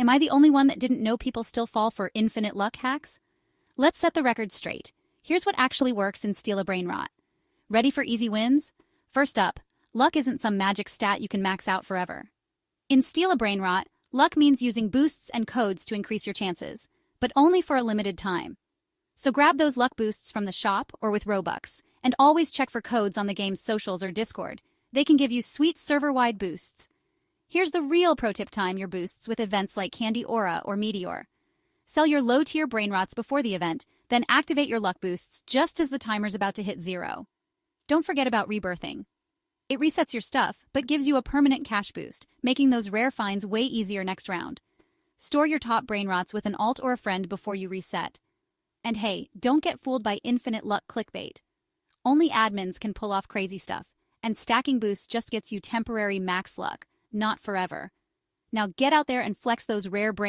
Am I the only one that didn't know people still fall for infinite luck hacks? Let's set the record straight. Here's what actually works in Steal a Brainrot. Ready for easy wins? First up, luck isn't some magic stat you can max out forever. In Steal a Brainrot, luck means using boosts and codes to increase your chances, but only for a limited time. So grab those luck boosts from the shop or with Robux, and always check for codes on the game's socials or Discord. They can give you sweet server-wide boosts. Here's the real pro-tip: time your boosts with events like Candy Aura or Meteor. Sell your low-tier Brainrots before the event, then activate your luck boosts just as the timer's about to hit 0. Don't forget about rebirthing. It resets your stuff, but gives you a permanent cash boost, making those rare finds way easier next round. Store your top Brainrots with an alt or a friend before you reset. And hey, don't get fooled by infinite luck clickbait. Only admins can pull off crazy stuff, and stacking boosts just gets you temporary max luck, not forever. Now get out there and flex those rare brain